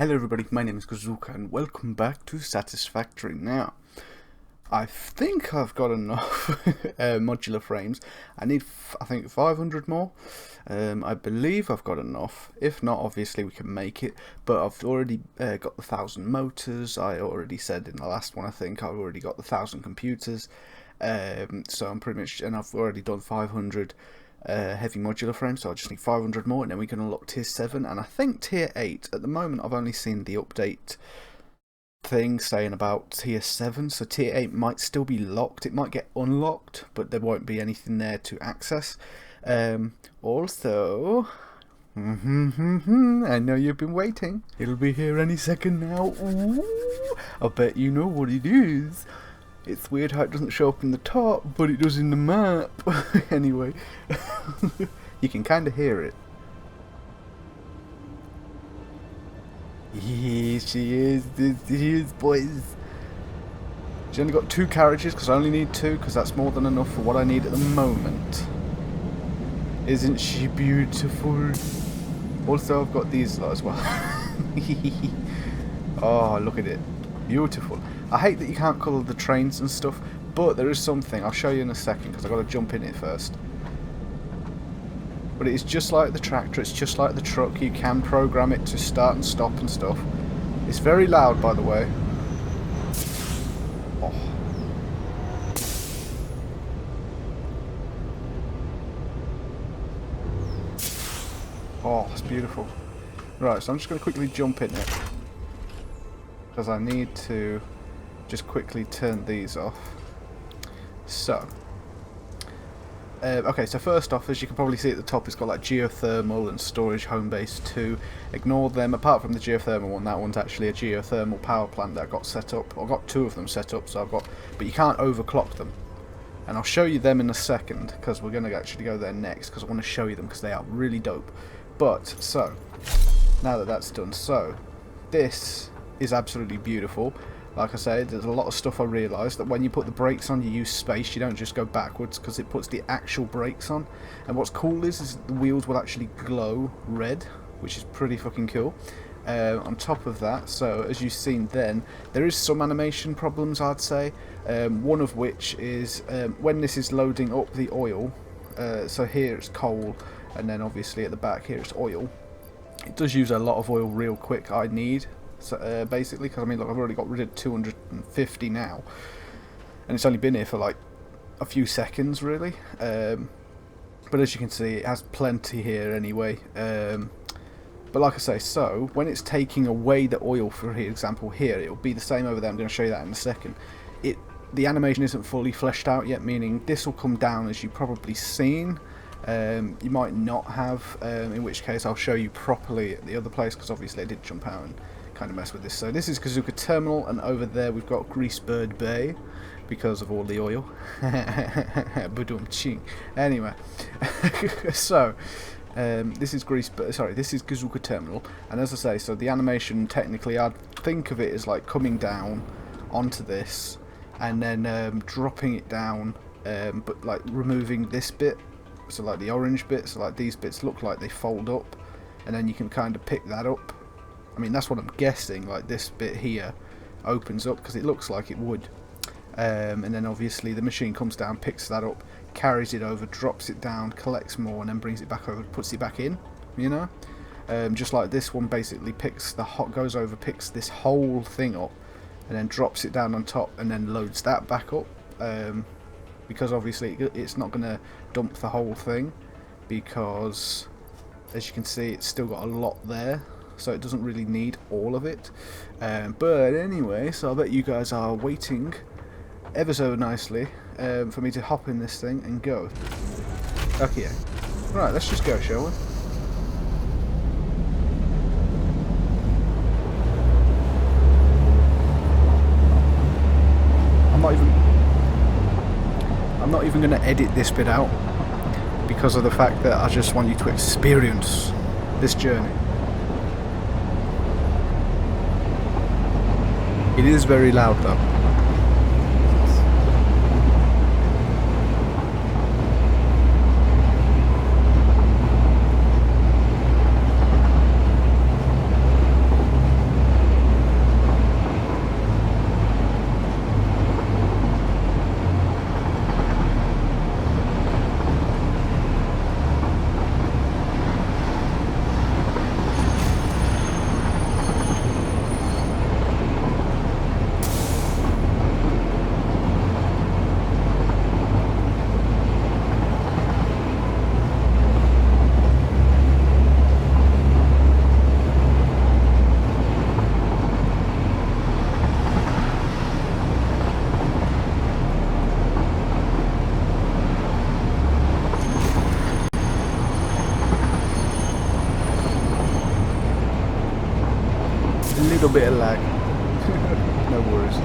Hello everybody, my name is Gazooka and welcome back to Satisfactory. Now, I think I've got enough modular frames. I need, I think, 500 more. I believe I've got enough. If not, obviously we can make it. But I've already got the 1,000 motors. I already said in the last one, I think, I've already got the 1,000 computers. So I'm pretty much, and I've already done 500 heavy modular frames, so I just need 500 more, and then we can unlock tier 7, and I think tier 8. At the moment, I've only seen the update thing saying about tier 7, so tier 8 might still be locked. It might get unlocked, but there won't be anything there to access. Also, I know you've been waiting. It'll be here any second now. Ooh, I bet you know what it is. It's weird how it doesn't show up in the top, but it does in the map. Anyway, you can kind of hear it. Here she is. This is, boys. She's only got 2 carriages, because I only need 2, because that's more than enough for what I need at the moment. Isn't she beautiful? Also, I've got these lot as well. Oh, look at it. Beautiful. I hate that you can't colour the trains and stuff, but there is something. I'll show you in a second, because I've got to jump in it first. But it is just like the tractor, it's just like the truck. You can program it to start and stop and stuff. It's very loud, by the way. Oh. Oh, it's beautiful. Right, so I'm just going to quickly jump in it, because I need to just quickly turn these off. So, okay, so first off, as you can probably see at the top, it's got like geothermal and storage home base 2. Ignore them. Apart from the geothermal one, that one's actually a geothermal power plant that I got set up. I got 2 of them set up, so I've got, but you can't overclock them. And I'll show you them in a second, because we're going to actually go there next, because I want to show you them, because they are really dope. But, so, now that that's done, so, this is absolutely beautiful. Like I said, there's a lot of stuff I realised, that when you put the brakes on, you use space, you don't just go backwards, because it puts the actual brakes on. And what's cool is the wheels will actually glow red, which is pretty fucking cool. On top of that, so as you've seen then, there is some animation problems, I'd say. One of which is when this is loading up the oil, so here it's coal, and then obviously at the back here it's oil. It does use a lot of oil real quick, I need. So, basically, because I mean, look, I've already got rid of 250 now, and it's only been here for like a few seconds, really. But as you can see, it has plenty here anyway. But like I say, so when it's taking away the oil, for example, here, it'll be the same over there. I'm going to show you that in a second. The animation isn't fully fleshed out yet, meaning this will come down, as you've probably seen. You might not have, in which case I'll show you properly at the other place, because obviously I did jump out and kind of mess with this. So this is Gazooka Terminal, and over there we've got Greasebird Bay because of all the oil. Badum-ching. Anyway, so this is this is Gazooka Terminal, and as I say, so the animation technically I'd think of it as like coming down onto this and then dropping it down, but like removing this bit, so like the orange bits, so like these bits look like they fold up, and then you can kind of pick that up. I mean, that's what I'm guessing, like this bit here opens up, because it looks like it would. And then obviously the machine comes down, picks that up, carries it over, drops it down, collects more, and then brings it back over, puts it back in, you know? Just like this one basically picks goes over, picks this whole thing up, and then drops it down on top, and then loads that back up. Because obviously it's not going to dump the whole thing, because as you can see, it's still got a lot there. So it doesn't really need all of it. But anyway, so I bet you guys are waiting ever so nicely for me to hop in this thing and go. Okay. Right, let's just go, shall we? I'm not even going to edit this bit out, because of the fact that I just want you to experience this journey. It is very loud though. little bit of lag. No worries.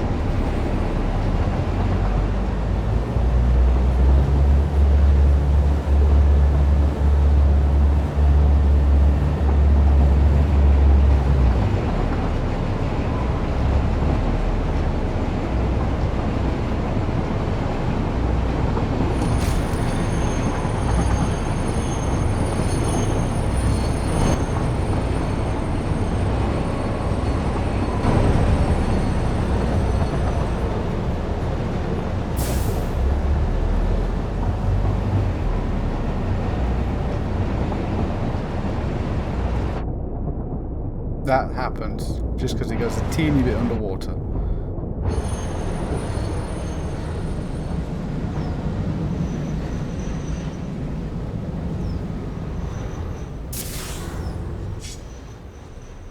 That happens just because it goes a teeny bit underwater.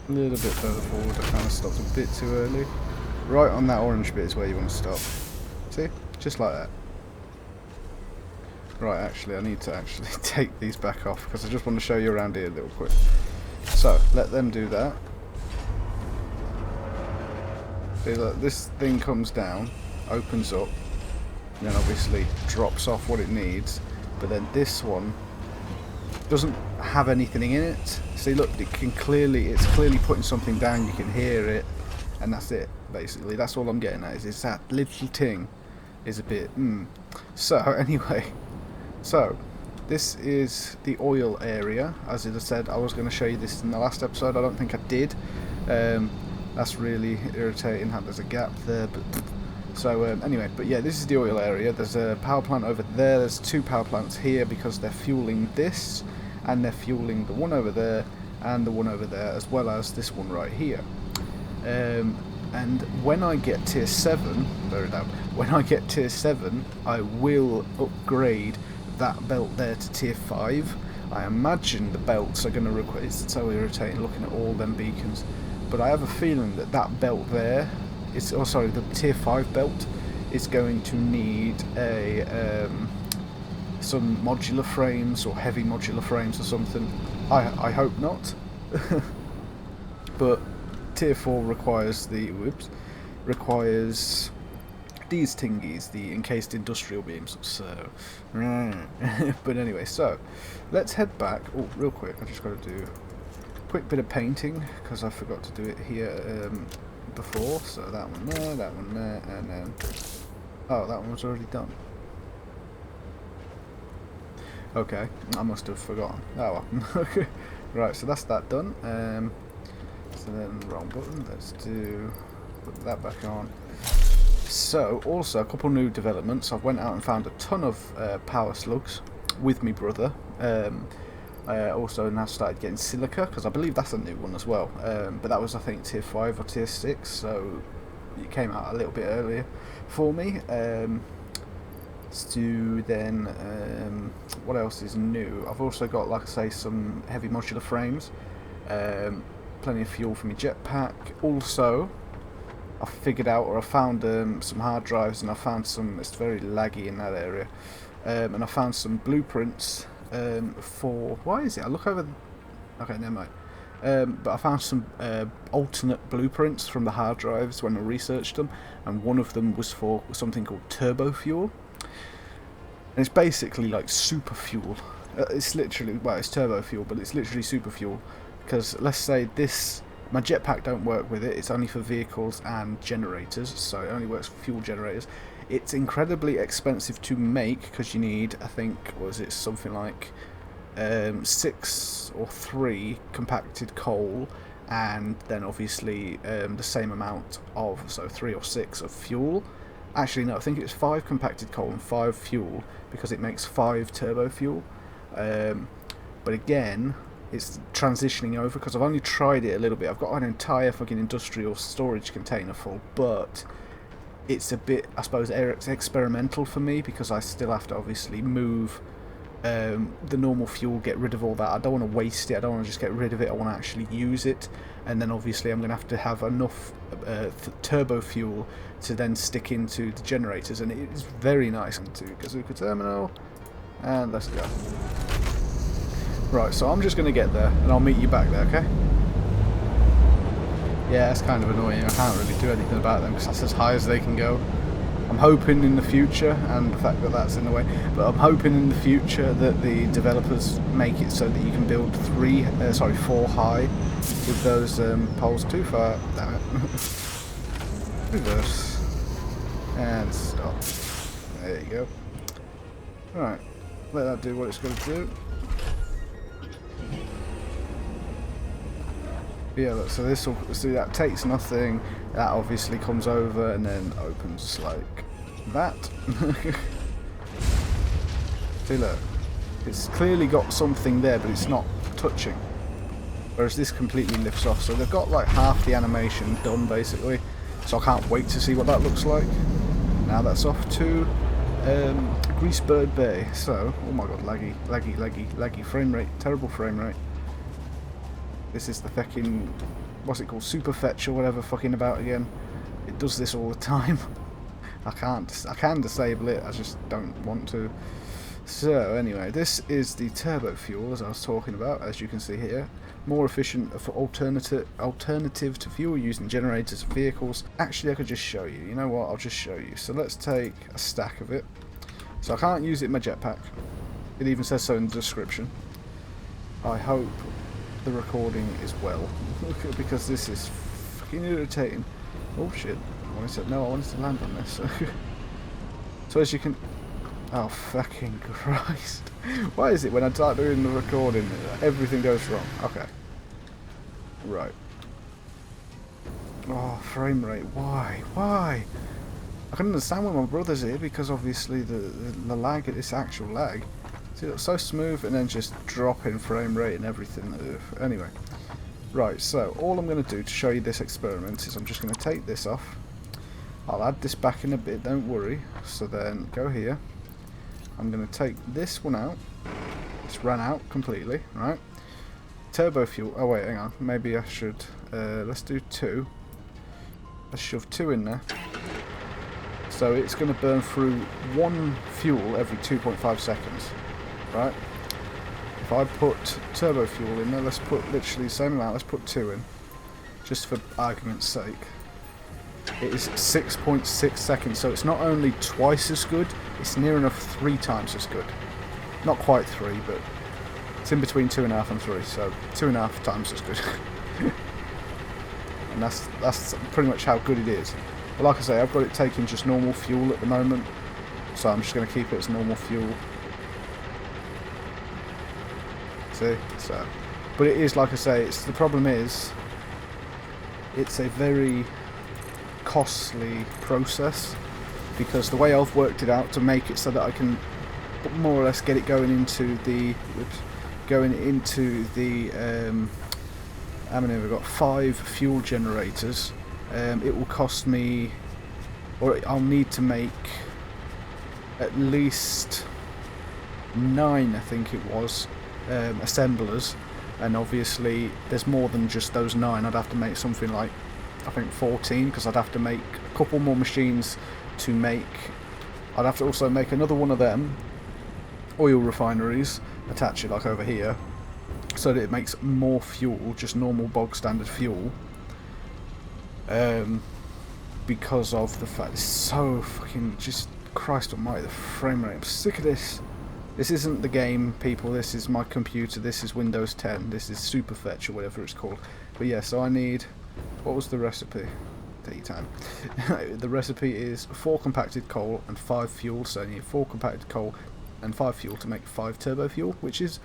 A little bit further forward, I kind of stopped a bit too early. Right on that orange bit is where you want to stop. See? Just like that. Right, actually, I need to actually take these back off because I just want to show you around here a little quick. So, let them do that. See, look, this thing comes down, opens up, and then obviously drops off what it needs. But then this one doesn't have anything in it. See, look, it's clearly putting something down. You can hear it, and that's it. Basically, that's all I'm getting at. Is that little thing is a bit. So anyway, so this is the oil area. As I said, I was going to show you this in the last episode. I don't think I did. That's really irritating. How there's a gap there, but. So anyway, but yeah, this is the oil area. There's a power plant over there. There's two power plants here because they're fueling this, and they're fueling the one over there and the one over there, as well as this one right here. And when I get tier 7, very loud, when I get tier 7, I will upgrade that belt there to tier 5. I imagine the belts are going to require, it's so irritating looking at all them beacons, but I have a feeling that that belt there, the tier 5 belt is going to need a some modular frames or heavy modular frames or something. I hope not. But tier 4 requires these tingies, the encased industrial beams. So but anyway, so let's head back. Oh, real quick, I just got to do a quick bit of painting because I forgot to do it here before. So that one there, and then oh, that one was already done. Okay, I must have forgotten. Oh well. Okay, right, so that's that done. So then wrong button. Let's put that back on. So also a couple new developments. I went out and found a ton of power slugs with me brother. I also now started getting silica because I believe that's a new one as well. But that was, I think, tier 5 or tier 6, so it came out a little bit earlier for me. So then, what else is new? I've also got, like I say, some heavy modular frames. Plenty of fuel for my jetpack. Also, I figured out, or I found some hard drives, and I found some. It's very laggy in that area, and I found some blueprints for. Why is it? I look over. Okay, never mind. But I found some alternate blueprints from the hard drives when I researched them, and one of them was for something called turbo fuel, and it's basically like super fuel. It's literally, well, it's turbo fuel, but it's literally super fuel. Because let's say my jetpack don't work with it. It's only for vehicles and generators, so it only works for fuel generators. It's incredibly expensive to make because you need, I think, was it something like 6 or 3 compacted coal, and then obviously the same amount of, so 3 or 6 of fuel. Actually, no, I think it's 5 compacted coal and 5 fuel because it makes 5 turbo fuel. But again, it's transitioning over because I've only tried it a little bit. I've got an entire fucking industrial storage container full, but it's a bit, I suppose, experimental for me because I still have to obviously move the normal fuel, get rid of all that. I don't want to waste it. I don't want to just get rid of it. I want to actually use it, and then obviously I'm going to have enough turbo fuel to then stick into the generators, and it's very nice. Into Gazooka terminal, and let's go. Right, so I'm just going to get there, and I'll meet you back there, okay? Yeah, it's kind of annoying. I can't really do anything about them because that's as high as they can go. I'm hoping in the future, and the fact that that's in the way, but I'm hoping in the future that the developers make it so that you can build 4 high with those poles. Too far. Damn it. Reverse. And stop. There you go. Right. Let that do what it's going to do. Yeah, look, so this will see that takes nothing. That obviously comes over and then opens like that. See, look, it's clearly got something there, but it's not touching. Whereas this completely lifts off. So they've got like half the animation done basically. So I can't wait to see what that looks like. Now that's off to Greasebird Bay. So, oh my god, laggy frame rate, terrible frame rate. This is the fucking, what's it called, super fetch or whatever fucking about again. It does this all the time. I can disable it, I just don't want to. So anyway, this is the turbo fuel as I was talking about, as you can see here. More efficient for alternative to fuel using generators and vehicles. Actually, I could just show you. You know what, I'll just show you. So let's take a stack of it. So I can't use it in my jetpack. It even says so in the description. I hope the recording is well, because this is fucking irritating. Oh shit, I wanted to land on this. So as you can, oh fucking Christ, why is it when I start doing the recording everything goes wrong? Okay, right. Oh, frame rate, why? I can understand when my brother's here, because obviously the lag, this actual lag. See, it's so smooth and then just drop in frame rate and everything. Ugh. Anyway, right, so all I'm going to do to show you this experiment is I'm just going to take this off. I'll add this back in a bit, don't worry. So then go here. I'm going to take this one out. It's ran out completely, right? Turbo fuel. Oh wait, hang on. Maybe I should. Let's do 2. Let's shove 2 in there. So it's going to burn through 1 fuel every 2.5 seconds. Right, if I put turbo fuel in there, let's put literally the same amount, let's put 2 in, just for argument's sake. It is 6.6 seconds, so it's not only twice as good, it's near enough 3 times as good. Not quite 3, but it's in between 2.5 and 3, so 2.5 times as good. And that's pretty much how good it is. But like I say, I've got it taking just normal fuel at the moment, so I'm just going to keep it as normal fuel. See, so, but it is, like I say, the problem is it's a very costly process, because the way I've worked it out to make it so that I can more or less get it going into the how many have I got? 5 fuel generators. It will cost me, or I'll need to make at least 9, I think it was, assemblers, and obviously there's more than just those 9. I'd have to make something like, I think 14, because I'd have to make a couple more machines to make. I'd have to also make another one of them oil refineries, attach it like over here, so that it makes more fuel, just normal bog standard fuel, because of the fact it's so fucking, just Christ almighty, the frame rate. I'm sick of this. This isn't the game, people, this is my computer, this is Windows 10, this is Superfetch or whatever it's called. But yeah, so I need, what was the recipe? Take your time. The recipe is 4 compacted coal and 5 fuel, so I need 4 compacted coal and 5 fuel to make 5 turbo fuel, which is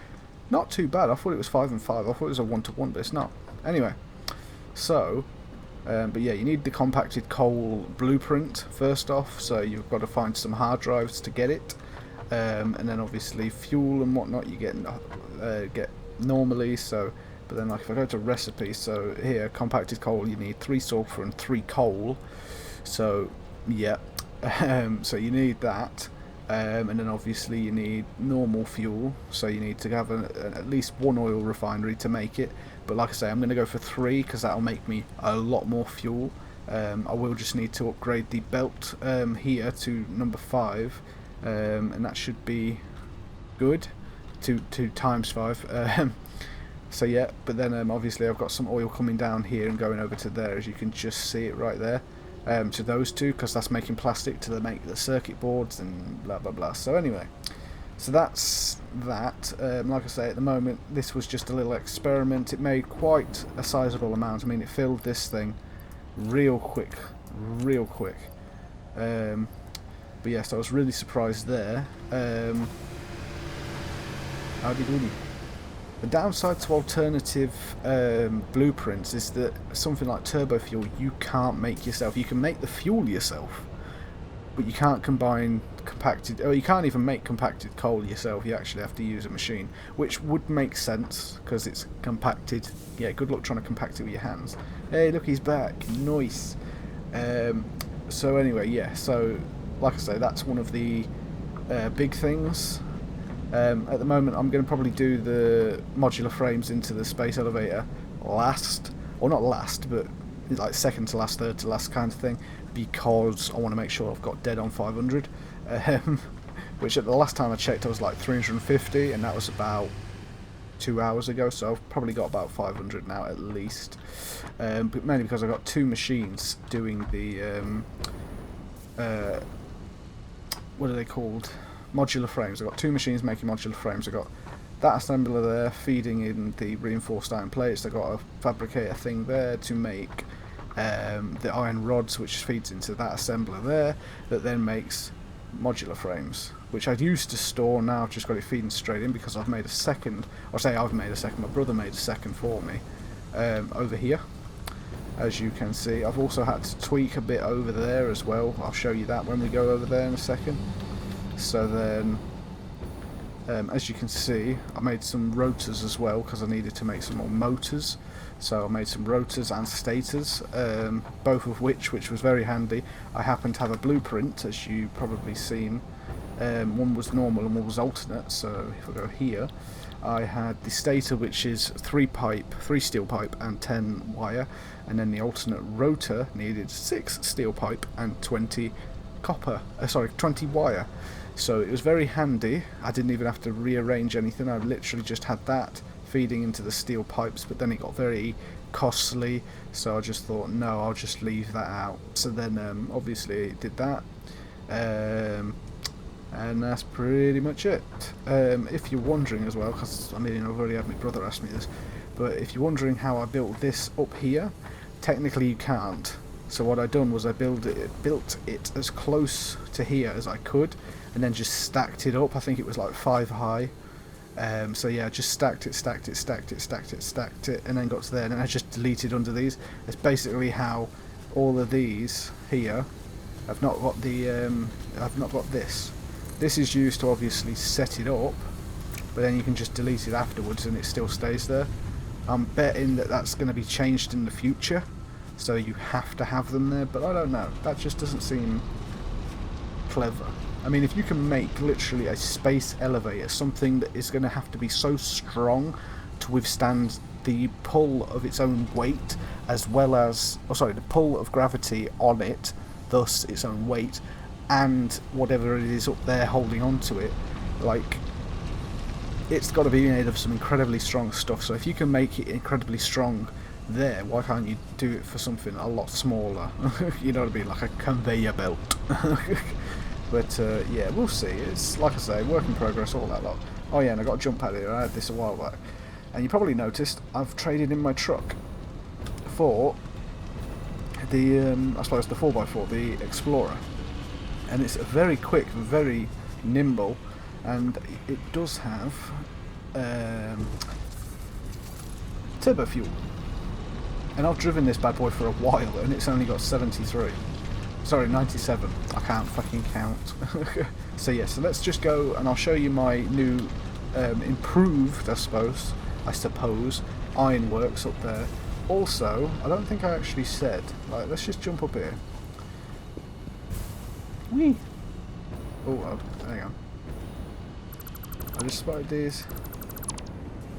not too bad. I thought it was 5 and 5, I thought it was a 1-to-1, but it's not. Anyway, so, but yeah, you need the compacted coal blueprint first off, so you've got to find some hard drives to get it. And then obviously fuel and whatnot you get normally. So, but then like if I go to recipe, so here compacted coal, you need 3 sulfur and 3 coal. So yeah, so you need that, and then obviously you need normal fuel. So you need to have at least 1 oil refinery to make it. But like I say, I'm going to go for 3 because that'll make me a lot more fuel. I will just need to upgrade the belt here to number 5. And that should be good, 2 times 5, So yeah, but then obviously I've got some oil coming down here and going over to there, as you can just see it right there, to those two, because that's making plastic to make the circuit boards and blah blah blah. So anyway, so that's that. Like I say, at the moment this was just a little experiment. It made quite a sizable amount. I mean, it filled this thing real quick, real quick. But yes, I was really surprised there. Howdy doody. The downside to alternative blueprints is that something like turbo fuel you can't make yourself. You can make the fuel yourself, but you can't combine compacted, or you can't even make compacted coal yourself. You actually have to use a machine, which would make sense because it's compacted. Yeah, good luck trying to compact it with your hands. Hey, look, he's back. Nice. So anyway, yeah, so like I say, that's one of the big things. At the moment I'm going to probably do the modular frames into the space elevator last, or not last, but like second to last, third to last kind of thing, because I want to make sure I've got dead on 500, which at the last time I checked I was like 350, and that was about 2 hours ago, so I've probably got about 500 now at least, but mainly because I've got two machines doing the what are they called? Modular frames. I've got two machines making modular frames. I've got that assembler there feeding in the reinforced iron plates. I've got a fabricator thing there to make the iron rods, which feeds into that assembler there, that then makes modular frames, which I'd used to store. Now I've just got it feeding straight in because I've made a second, or say I've made a second, my brother made a second for me over here. As you can see, I've also had to tweak a bit over there as well. I'll show you that when we go over there in a second. So then, as you can see, I made some rotors as well because I needed to make some more motors. So I made some rotors and stators, both of which was very handy. I happened to have a blueprint, as you've probably seen. One was normal and one was alternate. So if I go here, I had the stator, which is 3 steel pipe and 10 wire, and then the alternate rotor needed 6 steel pipe and 20 wire. So it was very handy. I didn't even have to rearrange anything. I literally just had that feeding into the steel pipes, but then it got very costly, so I just thought, no, I'll just leave that out. So then obviously it did that, and that's pretty much it. If you're wondering as well, because I mean I've already had my brother ask me this, but if you're wondering how I built this up here, technically you can't. So what I done was I built it as close to here as I could, and then just stacked it up. I think it was like 5 high. So yeah, I just stacked it, and then got to there, and then I just deleted under these. It's basically how all of these here have not got the I've not got this. This is used to obviously set it up, but then you can just delete it afterwards and it still stays there. I'm betting that that's going to be changed in the future, so you have to have them there, but I don't know. That just doesn't seem clever. I mean, if you can make literally a space elevator, something that is going to have to be so strong to withstand the pull of its own weight, as well as, the pull of gravity on it, thus its own weight, and whatever it is up there holding onto it, like, it's got to be made of some incredibly strong stuff. So if you can make it incredibly strong there, why can't you do it for something a lot smaller? You know what I mean, like a conveyor belt. But yeah, we'll see. It's, like I say, work in progress, all that lot. Oh yeah, and I got a jump pad here. I had this a while back, and you probably noticed I've traded in my truck for the I suppose the 4x4, the Explorer, and it's very quick, very nimble, and it does have turbo fuel. And I've driven this bad boy for a while, and it's only got 93. Sorry, 97. I can't fucking count. So yeah, so let's just go, and I'll show you my new improved, I suppose, ironworks up there. Also, I don't think I actually said, like, let's just jump up here. Whee! Oh, hang on. I just spotted these.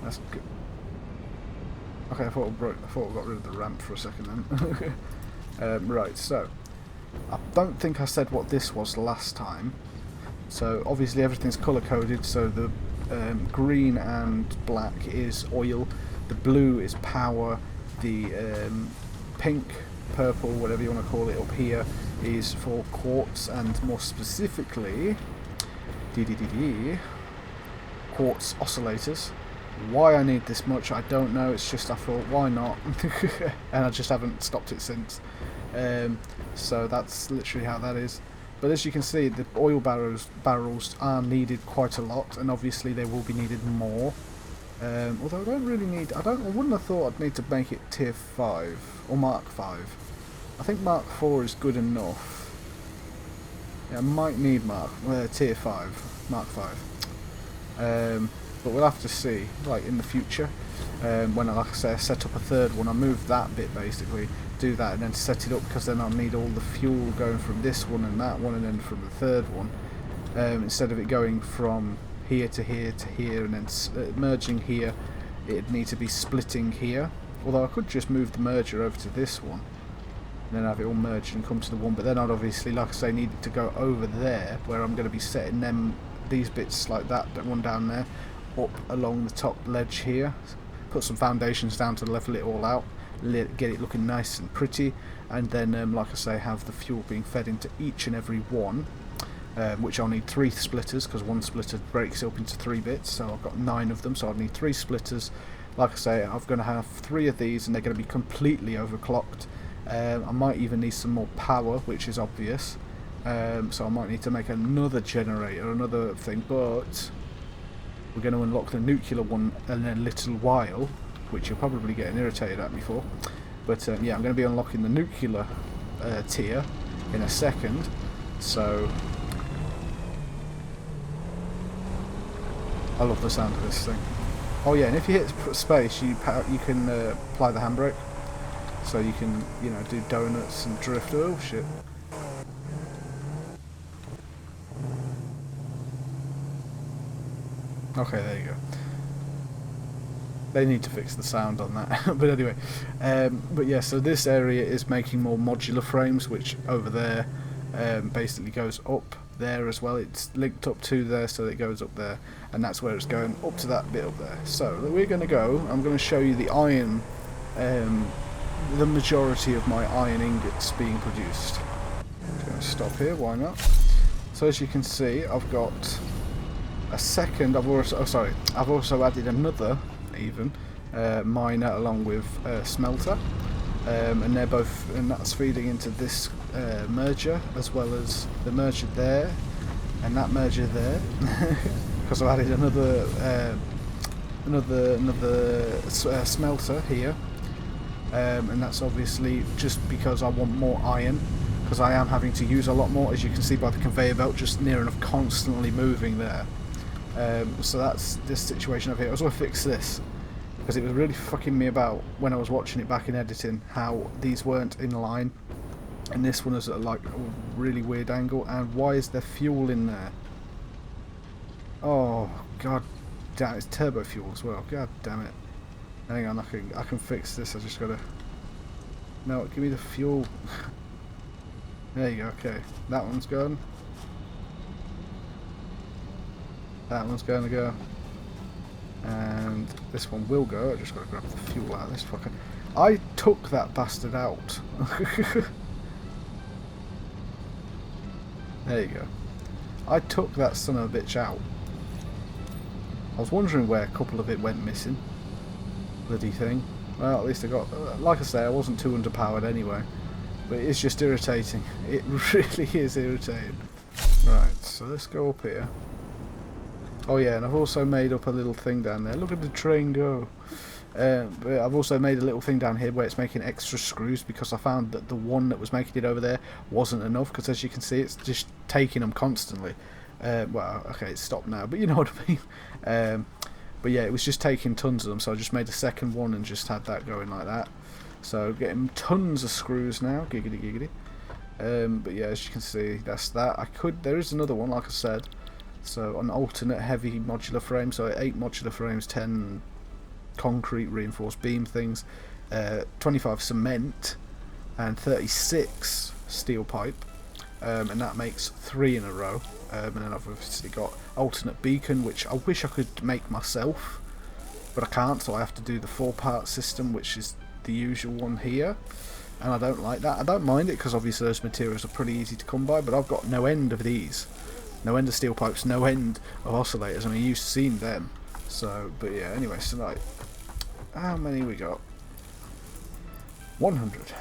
That's good. Okay, I thought I got rid of the ramp for a second then. Right, so I don't think I said what this was last time. So obviously everything's colour coded. So the green and black is oil, The blue is power. The pink, purple, whatever you want to call it up here, is for quartz, and more specifically quartz oscillators. Why I need this much, I don't know. It's just I thought, why not? And I just haven't stopped it since. So that's literally how that is. But as you can see, the oil barrels are needed quite a lot, and obviously they will be needed more. Although I don't really need. I wouldn't have thought I'd need to make it tier 5 or Mark 5. I think Mark 4 is good enough. Yeah, I might need tier 5, Mark 5. But we'll have to see, like in the future, when I, like I say, set up a third one. I move that bit basically, do that, and then set it up, because then I'll need all the fuel going from this one and that one, and then from the third one, instead of it going from here to here to here, and then merging here. It'd need to be splitting here. Although I could just move the merger over to this one, and then have it all merged and come to the one. But then I'd obviously, like I say, need it to go over there, where I'm going to be setting them, these bits like that one down there, up along the top ledge here. Put some foundations down to level it all out, get it looking nice and pretty, and then like I say, have the fuel being fed into each and every one, which I'll need 3 splitters, because one splitter breaks up into 3 bits, so I've got 9 of them, so I'll need 3 splitters. Like I say, I'm going to have 3 of these, and they're going to be completely overclocked. I might even need some more power, which is obvious, so I might need to make another generator, another thing, but we're going to unlock the nuclear one in a little while, which you're probably getting irritated at me for. But yeah, I'm going to be unlocking the nuclear tier in a second. So I love the sound of this thing. Oh yeah, and if you hit space, you can apply the handbrake, so you can, you know, do donuts and drift. Oh shit. Okay, there you go. They need to fix the sound on that. But anyway, but yeah, so this area is making more modular frames, which over there basically goes up there as well. It's linked up to there, so it goes up there, and that's where it's going, up to that bit up there. So we're going to go, I'm going to show you the iron, the majority of my iron ingots being produced. I'm going to stop here, why not? So as you can see, I've got a second, I've also added another even miner along with smelter, and they're both, and that's feeding into this merger, as well as the merger there and that merger there, because I've added another smelter here, and that's obviously just because I want more iron, because I am having to use a lot more, as you can see by the conveyor belt just near enough constantly moving there. So that's this situation over here. I was going to fix this, because it was really fucking me about when I was watching it back in editing, how these weren't in line, and this one is at like a really weird angle. And why is there fuel in there? Oh god damn, it's turbo fuel as well. God damn it. Hang on, I can fix this. I just gotta, no, give me the fuel. There you go. Okay, that one's gone. That one's going to go, and this one will go. I just got to grab the fuel out of this fucker. I took that bastard out. There you go. I took that son of a bitch out. I was wondering where a couple of it went missing. Bloody thing. Well, at least I got, like I say, I wasn't too underpowered anyway, but it's just irritating. It really is irritating. Right, so let's go up here. Oh yeah, and I've also made up a little thing down there. Look at the train go. But I've also made a little thing down here where it's making extra screws, because I found that the one that was making it over there wasn't enough, because as you can see, it's just taking them constantly. Well, okay, it's stopped now, but you know what I mean. But yeah, it was just taking tons of them, so I just made a second one and just had that going like that. So getting tons of screws now, giggity giggity. But yeah, as you can see, that's that. There is another one, like I said. So an alternate heavy modular frame, so 8 modular frames, 10 concrete reinforced beam things, 25 cement, and 36 steel pipe, and that makes 3 in a row. And then I've obviously got alternate beacon, which I wish I could make myself, but I can't, so I have to do the 4-part system, which is the usual one here, and I don't like that. I don't mind it because obviously those materials are pretty easy to come by, but I've got no end of these. No end of steel pipes, no end of oscillators. I mean, you've seen them. So, but yeah, anyway, so like, how many we got? 100,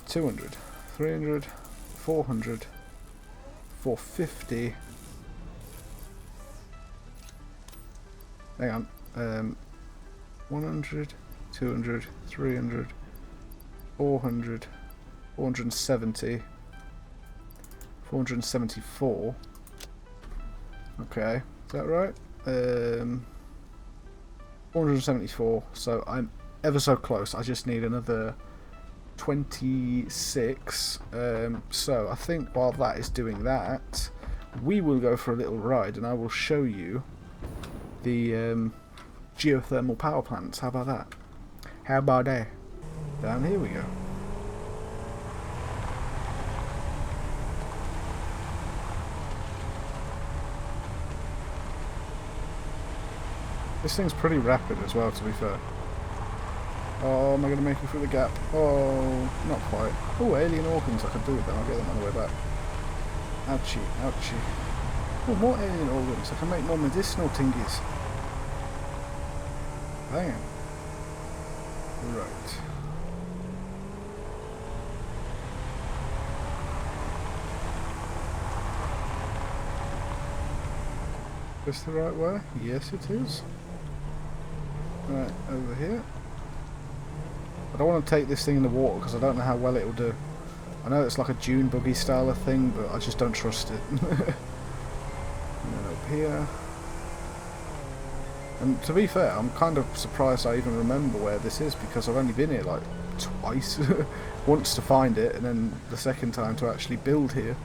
200, 300, 400, 450. Hang on. 100, 200, 300, 400, 470, 474. Okay, is that right? 474, so I'm ever so close. I just need another 26. So I think while that is doing that, we will go for a little ride and I will show you the geothermal power plants. How about that? How about that? Down here we go. This thing's pretty rapid as well, to be fair. Oh, am I going to make it through the gap? Oh, not quite. Oh, alien organs, I could do with them. I'll get them on the way back. Ouchie, ouchie. Oh, more alien organs. I can make more medicinal tingies. Bam. Right. Is this the right way? Yes, it is. Right, over here. I don't want to take this thing in the water because I don't know how well it will do. I know it's like a dune buggy style of thing, but I just don't trust it. And then up here. And to be fair, I'm kind of surprised I even remember where this is because I've only been here like twice. Once to find it, and then the second time to actually build here.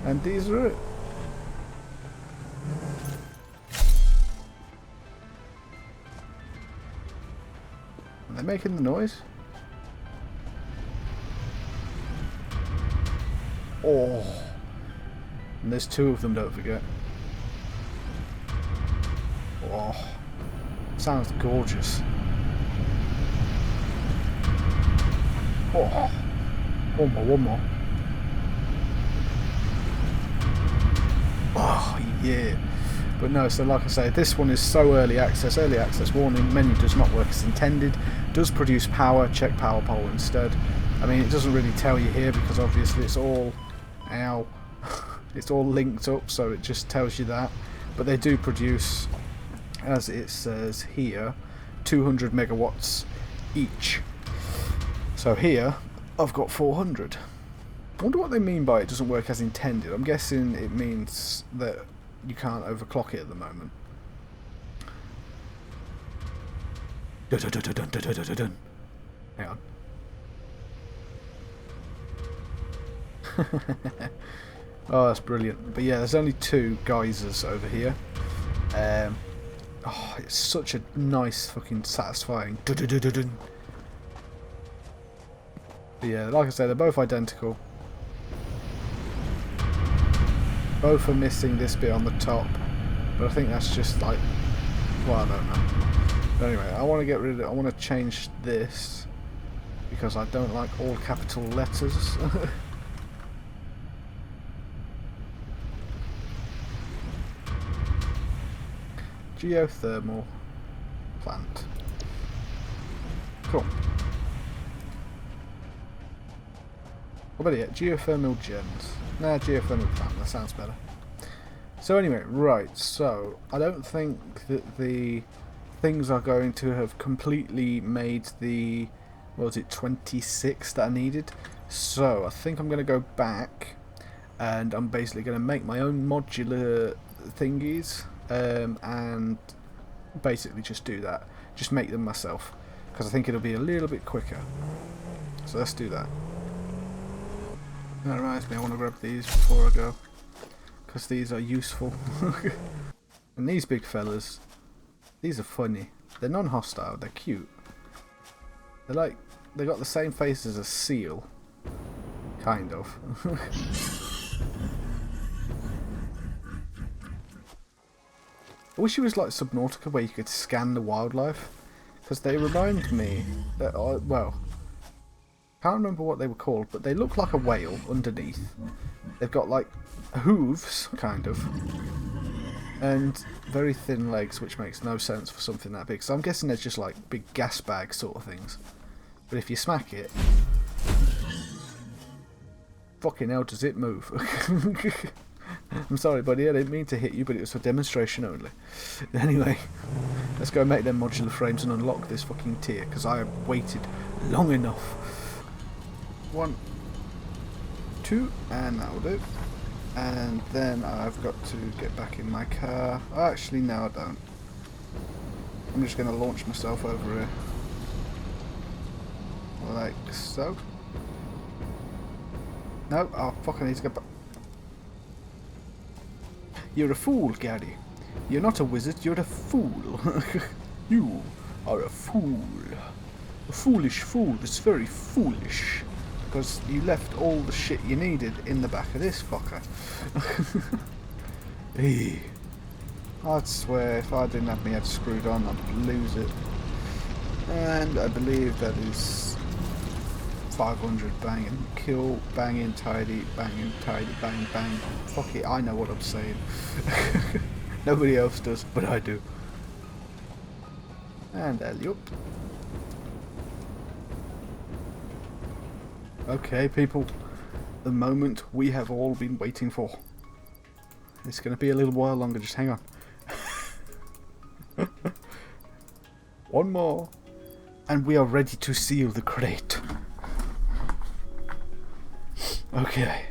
And these are it. Are they making the noise? Oh, and there's 2 of them, don't forget. Oh, sounds gorgeous. Oh, one more. Oh, yeah. But no, so like I say, this one is so early access. Early access warning, menu does not work as intended. Does produce power, check power pole instead. I mean, it doesn't really tell you here because obviously it's all, ow, it's all linked up, so it just tells you that. But they do produce, as it says here, 200 megawatts each. So here, I've got 400. I wonder what they mean by it doesn't work as intended. I'm guessing it means that you can't overclock it at the moment. Hang on. Oh, that's brilliant. But yeah, there's only 2 geysers over here. Oh, it's such a nice fucking satisfying. But yeah, like I said, they're both identical. Both are missing this bit on the top, but I think that's just like, well, I don't know. But anyway, I want to get rid of it. I want to change this because I don't like all capital letters. Geothermal plant. Cool. What about it? Geothermal gens. Nah, geothermal plant. That sounds better. So anyway, right. So I don't think that the things are going to have completely made the, what was it, 26 that I needed. So I think I'm going to go back, and I'm basically going to make my own modular thingies, and basically just do that. Just make them myself, because I think it'll be a little bit quicker. So let's do that. That reminds me, I want to grab these before I go, because these are useful. And these big fellas, these are funny. They're non-hostile, they're cute. They're like, they got the same face as a seal. Kind of. I wish it was like Subnautica where you could scan the wildlife. Because they remind me that, well, can't remember what they were called, but they look like a whale underneath. They've got like hooves, kind of, and very thin legs, which makes no sense for something that big. So I'm guessing they're just like big gas bag sort of things. But if you smack it, fucking hell does it move. I'm sorry buddy, I didn't mean to hit you, but it was for demonstration only. Anyway, let's go make them modular frames and unlock this fucking tier, because I have waited long enough. 1, 2, and that'll do. And then I've got to get back in my car. Oh, actually, no I don't. I'm just going to launch myself over here. Like so. No, oh fuck, I need to get back. You're a fool, Gary. You're not a wizard, you're a fool. You are a fool. A foolish fool. It's very foolish. Because you left all the shit you needed in the back of this fucker. Hey. I'd swear if I didn't have my head screwed on, I'd lose it. And I believe that is 500 banging. Kill, banging, tidy, bang, bang. Fuck it, I know what I'm saying. Nobody else does, but I do. And alley up. Okay, people. The moment we have all been waiting for. It's going to be a little while longer, just hang on. One more. And we are ready to seal the crate. Okay.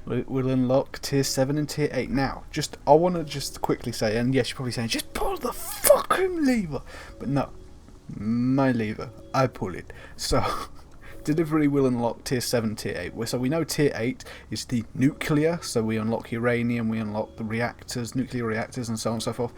We'll unlock tier 7 and tier 8. Now, I want to just quickly say, and yes, you're probably saying, just pull the fucking lever. But no. My lever. I pull it. So, delivery will unlock tier 7, tier 8. So we know tier 8 is the nuclear, so we unlock uranium, we unlock the reactors, nuclear reactors and so on and so forth.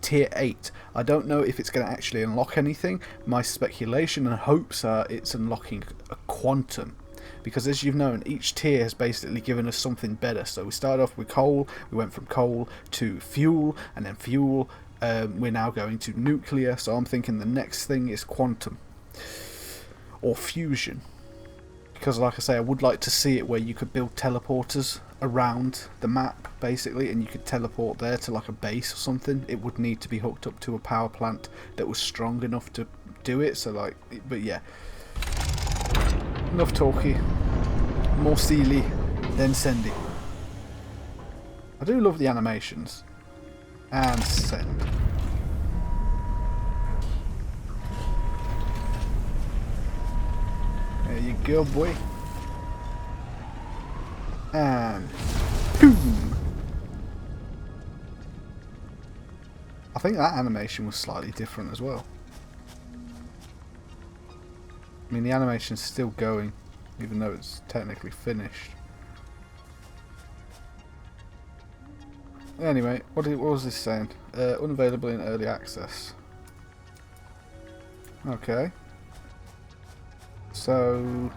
Tier 8, I don't know if it's going to actually unlock anything. My speculation and hopes are it's unlocking a quantum. Because as you've known, each tier has basically given us something better. So we started off with coal, we went from coal to fuel, and then fuel, we're now going to nuclear. So I'm thinking the next thing is quantum. Or fusion. Because like I say, I would like to see it where you could build teleporters around the map, basically, and you could teleport there to like a base or something. It would need to be hooked up to a power plant that was strong enough to do it, so like, but yeah. Enough talky. More Sealy, then Sendy. I do love the animations. And send. There you go, boy. And boom. I think that animation was slightly different as well. I mean, the animation's still going, even though it's technically finished. Anyway, what was this saying? Unavailable in early access. Okay. So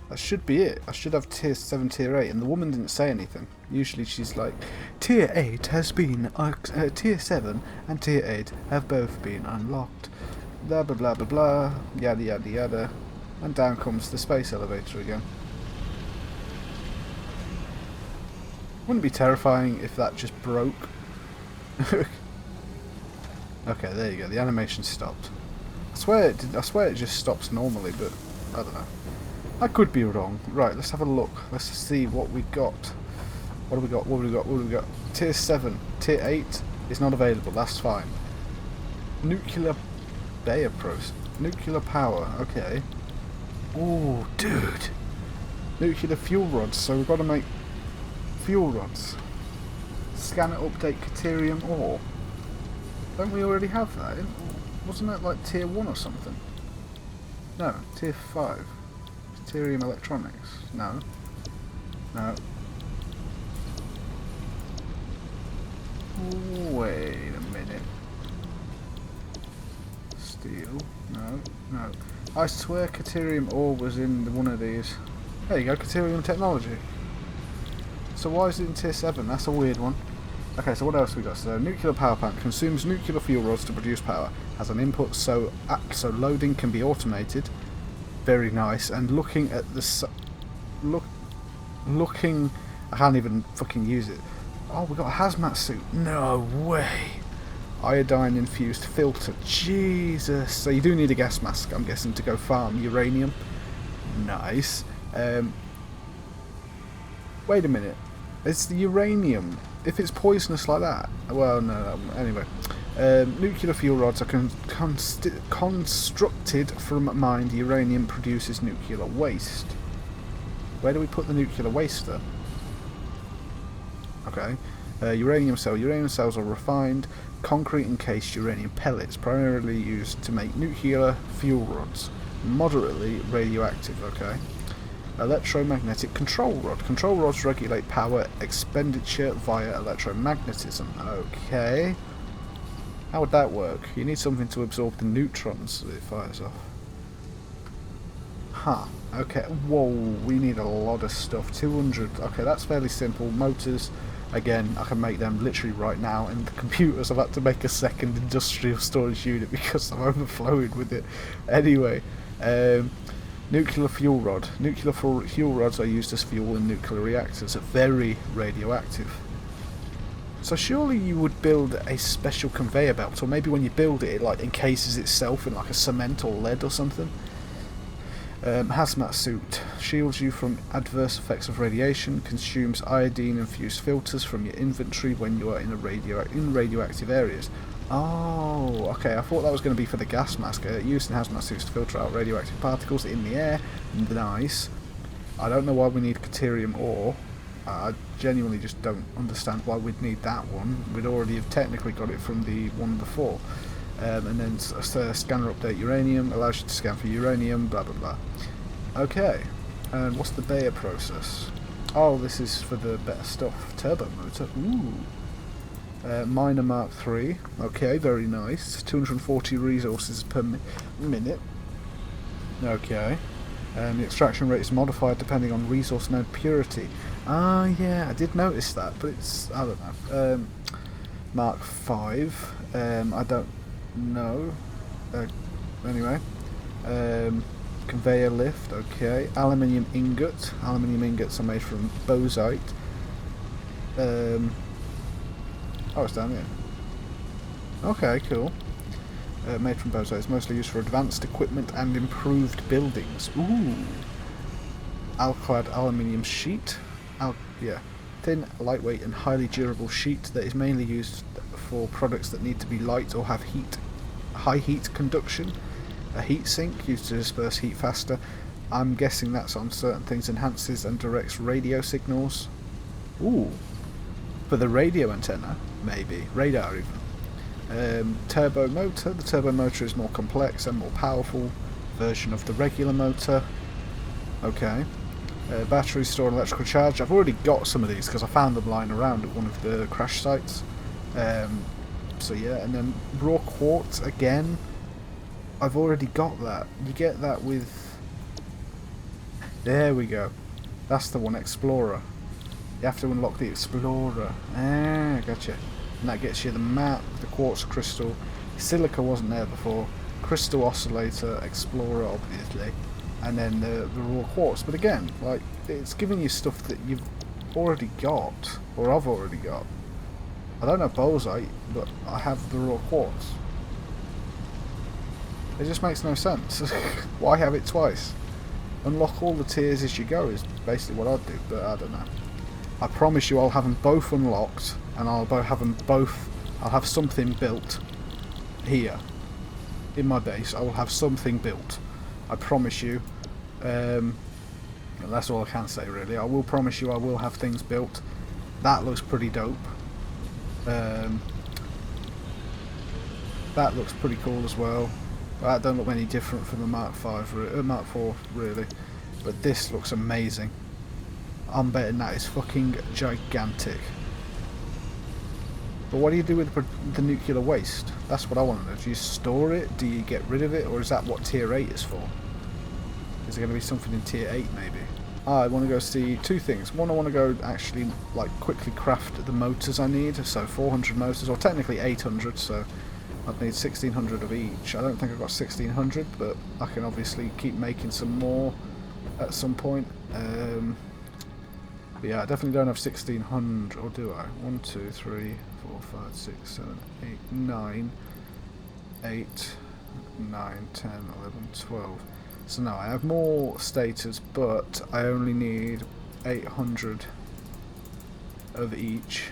that should be it. I should have tier 7, tier 8, and the woman didn't say anything. Usually she's like, tier 8 has been, tier 7 and tier 8 have both been unlocked. Blah blah blah blah blah, yada yada yada, and down comes the space elevator again. Wouldn't it be terrifying if that just broke? Okay, there you go. The animation stopped. I swear it did. I swear it just stops normally, but I don't know. I could be wrong. Right, let's have a look. Let's see what we got. What do we got? What do we got? What do we got? Tier 7, tier 8 is not available. That's fine. Nuclear approach. Nuclear power, okay. Oh, dude. Nuclear fuel rods, so we've got to make fuel rods. Scanner update Caterium ore. Don't we already have that? Wasn't that like tier 1 or something? No, tier 5. Caterium electronics. No. No. Wait a minute. Steel. No, no. I swear Caterium ore was in one of these. There you go, Caterium technology. So why is it in tier 7? That's a weird one. Okay, so what else we got? So nuclear power plant consumes nuclear fuel rods to produce power. Has an input, so loading can be automated. Very nice. And looking at the looking, I can't even fucking use it. Oh, we got a hazmat suit. No way. Iodine infused filter. Jesus. So you do need a gas mask, I'm guessing, to go farm uranium. Nice. Wait a minute. It's the uranium. If it's poisonous like that, well, no. Anyway, nuclear fuel rods are constructed from mined uranium. Produces nuclear waste. Where do we put the nuclear waste then? Okay. Uranium cell. Uranium cells are refined, concrete encased uranium pellets, primarily used to make nuclear fuel rods. Moderately radioactive. Okay. Electromagnetic control rod. Control rods regulate power expenditure via electromagnetism. Okay. How would that work? You need something to absorb the neutrons that it fires off. Huh. Okay. Whoa, we need a lot of stuff. 200. Okay, that's fairly simple. Motors, again, I can make them literally right now. And the computers, I've had to make a second industrial storage unit because I'm overflowing with it. Anyway, nuclear fuel rod. Nuclear fuel rods are used as fuel in nuclear reactors. Are very radioactive. So surely you would build a special conveyor belt, or maybe when you build it, it like encases itself in like a cement or lead or something. Hazmat suit shields you from adverse effects of radiation. Consumes iodine-infused filters from your inventory when you are in radioactive areas. Oh, okay. I thought that was going to be for the gas mask. Used in hazmat suits to filter out radioactive particles in the air. Nice. I don't know why we need deuterium ore. I genuinely just don't understand why we'd need that one. We'd already have technically got it from the one before. And then scanner update uranium, allows you to scan for uranium, blah blah blah. Okay, and what's the Bayer process? Oh, this is for the better stuff. Turbo motor, ooh. Miner Mark III, okay, very nice. 240 resources per minute. Okay. The extraction rate is modified depending on resource node purity. Ah, yeah, I did notice that, but it's, I don't know. Mark V, I don't know. Anyway, conveyor lift, okay. Aluminium ingot. Aluminium ingots are made from bauxite. Oh, it's down here. Okay, cool. Made from bauxite. It's mostly used for advanced equipment and improved buildings. Ooh. Alclad aluminium sheet. Yeah. Thin, lightweight and highly durable sheet that is mainly used for products that need to be light or have high heat conduction. A heat sink used to disperse heat faster. I'm guessing that's on certain things. Enhances and directs radio signals. Ooh. For the radio antenna, maybe. Radar even. Turbo motor. The turbo motor is more complex and more powerful version of the regular motor. Okay. Battery store and electrical charge. I've already got some of these because I found them lying around at one of the crash sites. So yeah, and then raw quartz again. I've already got that. You get that with... There we go. That's the one, Explorer. You have to unlock the Explorer. Ah, gotcha. And that gets you the map, the quartz crystal. Silica wasn't there before. Crystal oscillator, Explorer obviously. And then the raw quartz. But again, like, it's giving you stuff that you've already got. Or I've already got. I don't have bauxite, but I have the raw quartz. It just makes no sense. Why have it twice? Unlock all the tiers as you go is basically what I'd do, but I don't know. I promise you I'll have them both unlocked, and I'll have them both... I'll have something built here. In my base, I will have something built. I promise you. And that's all I can say really. I will promise you I will have things built. That looks pretty dope. That looks pretty cool as well. That don't look any different from the Mark IV really. But this looks amazing. I'm betting that is fucking gigantic. But what do you do with the nuclear waste? That's what I want to know. Do you store it? Do you get rid of it? Or is that what tier 8 is for? Is there going to be something in tier 8 maybe? I want to go see two things. One, I want to go actually like quickly craft the motors I need, so 400 motors, or technically 800, so I'd need 1600 of each. I don't think I've got 1600, but I can obviously keep making some more at some point. But yeah, I definitely don't have 1600, or do I? 1, 2, 3, 4, 5, 6, 7, 8, 9, 8, 9, 10, 11, 12. So no, I have more stators, but I only need 800 of each.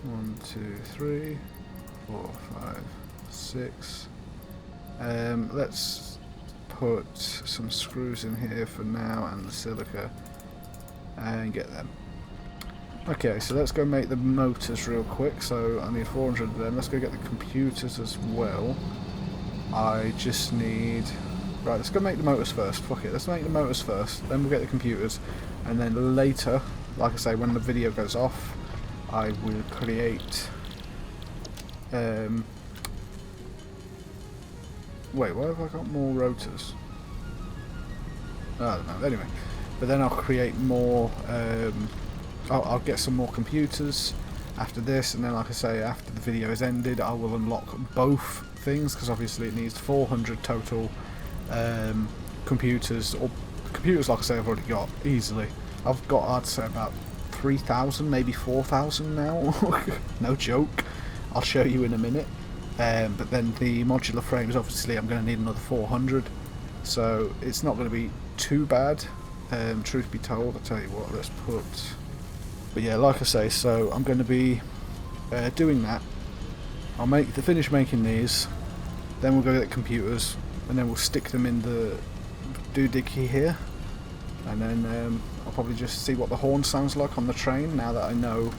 1, 2, 3, 4, 5, 6. Let's put some screws in here for now and the silica and get them. Okay, so let's go make the motors real quick. So I need 400 of them. Let's go get the computers as well. I just need... Right, let's go make the motors first. Fuck it, let's make the motors first, then we'll get the computers, and then later, like I say, when the video goes off, I will create... Wait, why have I got more rotors? I don't know, anyway. But then I'll create more... I'll get some more computers after this, and then like I say, after the video is ended, I will unlock both things, because obviously it needs 400 total computers, or computers like I say I've already got easily. I've got, I'd say, about 3,000, maybe 4,000 now. No joke. I'll show you in a minute. But then the modular frames, obviously I'm going to need another 400, so it's not going to be too bad, truth be told. I'll tell you what, let's put... But yeah, like I say, so I'm going to be doing that. I'll finish making these, then we'll go get computers, and then we'll stick them in the doohickey here, and then I'll probably just see what the horn sounds like on the train, now that I know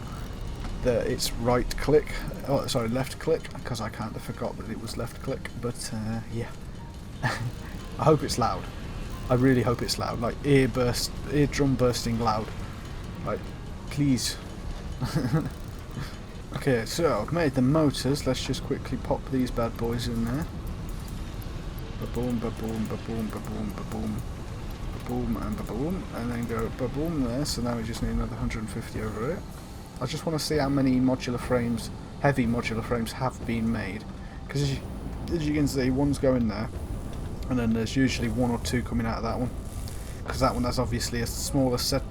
that it's right click, oh sorry, left click, because I kind of forgot that it was left click, but yeah. I hope it's loud. I really hope it's loud, like eardrum bursting loud, like, please. Okay, so I've made the motors. Let's just quickly pop these bad boys in there. Ba-boom, ba-boom, ba-boom, ba-boom, ba-boom, ba-boom, and ba-boom, and then go ba-boom there. So now we just need another 150 over it. I just want to see how many modular frames, heavy modular frames, have been made. Because as you can see, one's going there, and then there's usually 1 or 2 coming out of that one. Because that one has obviously a smaller setup,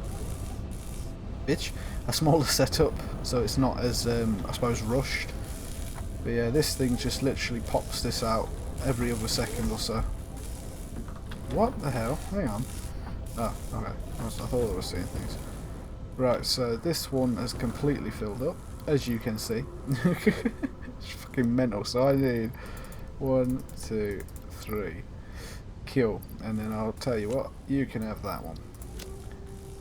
so it's not as I suppose rushed. But yeah, this thing just literally pops this out every other second or so. What the hell? Hang on. Oh, okay. I thought I was seeing things. Right, so this one has completely filled up, as you can see. It's fucking mental. So I need 1, 2, 3. Kill. And then I'll tell you what, you can have that one.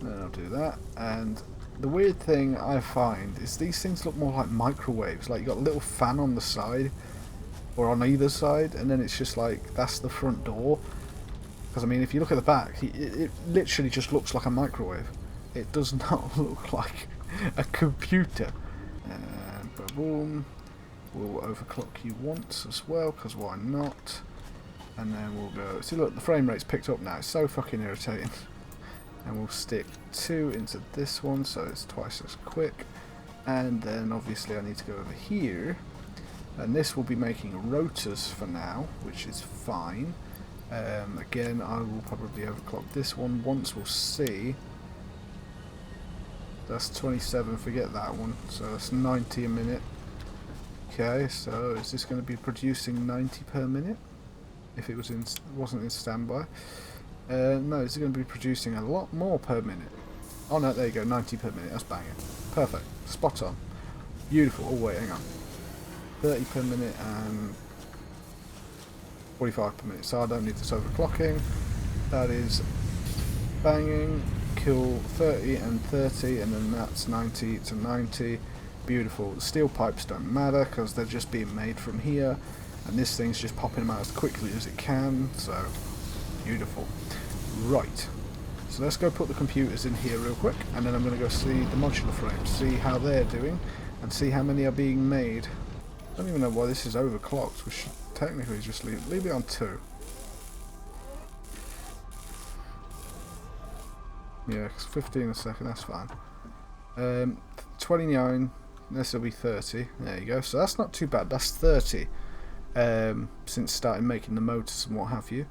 Then I'll do that. And the weird thing I find is these things look more like microwaves. Like you got a little fan on the side, or on either side, and then it's just like, that's the front door. Because I mean, if you look at the back, it literally just looks like a microwave. It does not look like a computer. And boom, we'll overclock you once as well, because why not? And then we'll go, see look, the frame rate's picked up now, it's so fucking irritating. And we'll stick 2 into this one, so it's twice as quick. And then obviously I need to go over here, and this will be making rotors for now, which is fine. Again, I will probably overclock this one once, we'll see. That's 27, forget that one, so that's 90 a minute. Okay, so is this going to be producing 90 per minute? If it wasn't in standby. No, it's going to be producing a lot more per minute. Oh no, there you go, 90 per minute, that's banging. Perfect, spot on. Beautiful, oh wait, hang on. 30 per minute and 45 per minute, so I don't need this overclocking. That is banging, kill 30 and 30, and then that's 90 to 90. Beautiful. The steel pipes don't matter because they're just being made from here, and this thing's just popping them out as quickly as it can, so beautiful. Right, so let's go put the computers in here real quick, and then I'm going to go see the modular frames, see how they're doing, and see how many are being made. I don't even know why this is overclocked. We should technically just leave it on 2. Yeah, 15 a second, that's fine. 29, this will be 30. There you go. So that's not too bad. That's 30 since starting making the motors and what have you.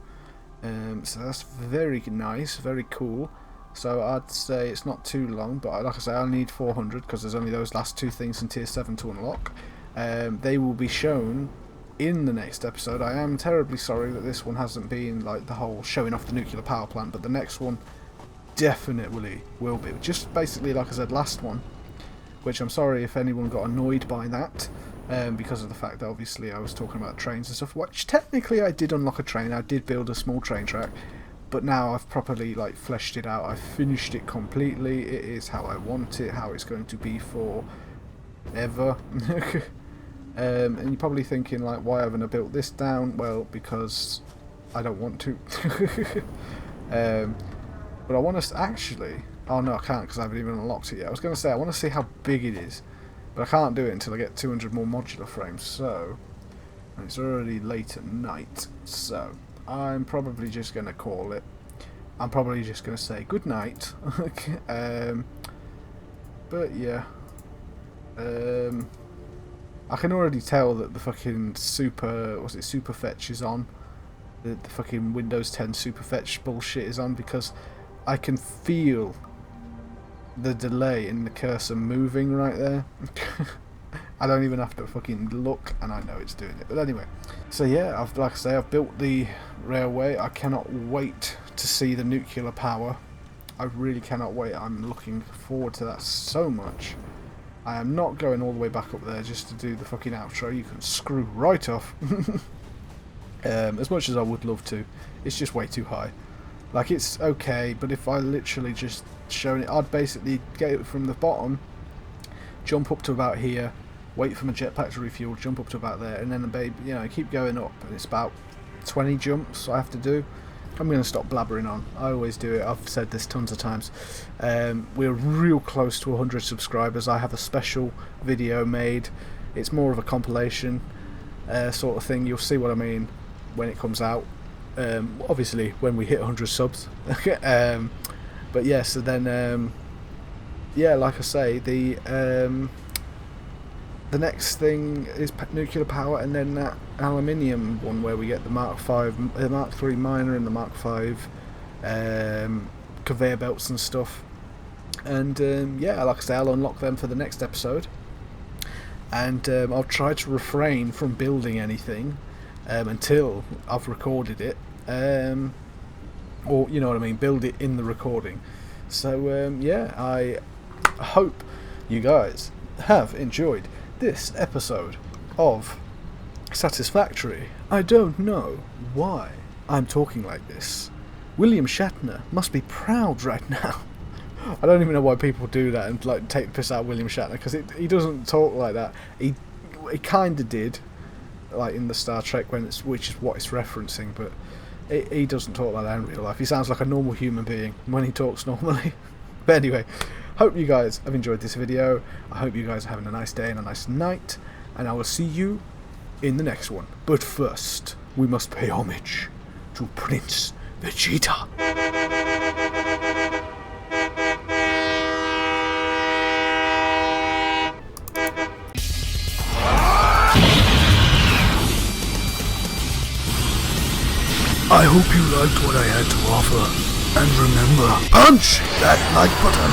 So that's very nice, very cool. So I'd say it's not too long, but like I say, I need 400 because there's only those last 2 things in tier 7 to unlock. They will be shown in the next episode. I am terribly sorry that this one hasn't been like the whole showing off the nuclear power plant, but the next one definitely will be. Just basically like I said last one, which I'm sorry if anyone got annoyed by that, because of the fact that obviously I was talking about trains and stuff, which technically I did unlock a train. I did build a small train track, but now I've properly like fleshed it out. I've finished it completely. It is how I want it, how it's going to be forever. And you're probably thinking like, why haven't I built this down? Well, because I don't want to. But I want to actually... Oh no, I can't because I haven't even unlocked it yet. I was going to say I want to see how big it is, but I can't do it until I get 200 more modular frames. So, and it's already late at night, so I'm probably just going to call it. I'm probably just going to say good night. But yeah, I can already tell that the fucking super fetch is on. The fucking Windows 10 super fetch bullshit is on because I can feel the delay in the cursor moving right there. I don't even have to fucking look and I know it's doing it. But anyway, so yeah, like I say, I've built the railway. I cannot wait to see the nuclear power. I really cannot wait. I'm looking forward to that so much. I am not going all the way back up there just to do the fucking outro. You can screw right off. As much as I would love to, it's just way too high. Like, it's okay, but if I literally just shown it, I'd basically get it from the bottom, jump up to about here, wait for my jetpack to refuel, jump up to about there, and then keep going up. And it's about 20 jumps I have to do. I'm going to stop blabbering on. I always do it. I've said this tons of times. We're real close to 100 subscribers. I have a special video made. It's more of a compilation sort of thing. You'll see what I mean when it comes out. Obviously when we hit 100 subs. But yeah, so then yeah, like I say, the next thing is nuclear power, and then that aluminium one where we get the Mark 3 miner and the Mark 5 conveyor belts and stuff. And yeah, like I say, I'll unlock them for the next episode, and I'll try to refrain from building anything until I've recorded it, or you know what I mean, build it in the recording. So yeah, I hope you guys have enjoyed this episode of Satisfactory. I don't know why I'm talking like this. William Shatner must be proud right now. I don't even know why people do that and like take the piss out of William Shatner, because he doesn't talk like that. He kind of did, like in the Star Trek, which is what it's referencing, but he doesn't talk like that in real life. He sounds like a normal human being when he talks normally. But anyway, hope you guys have enjoyed this video. I hope you guys are having a nice day and a nice night, and I will see you in the next one. But first, we must pay homage to Prince Vegeta. I hope you liked what I had to offer. And remember, punch that like button.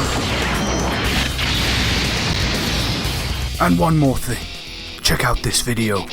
And one more thing. Check out this video.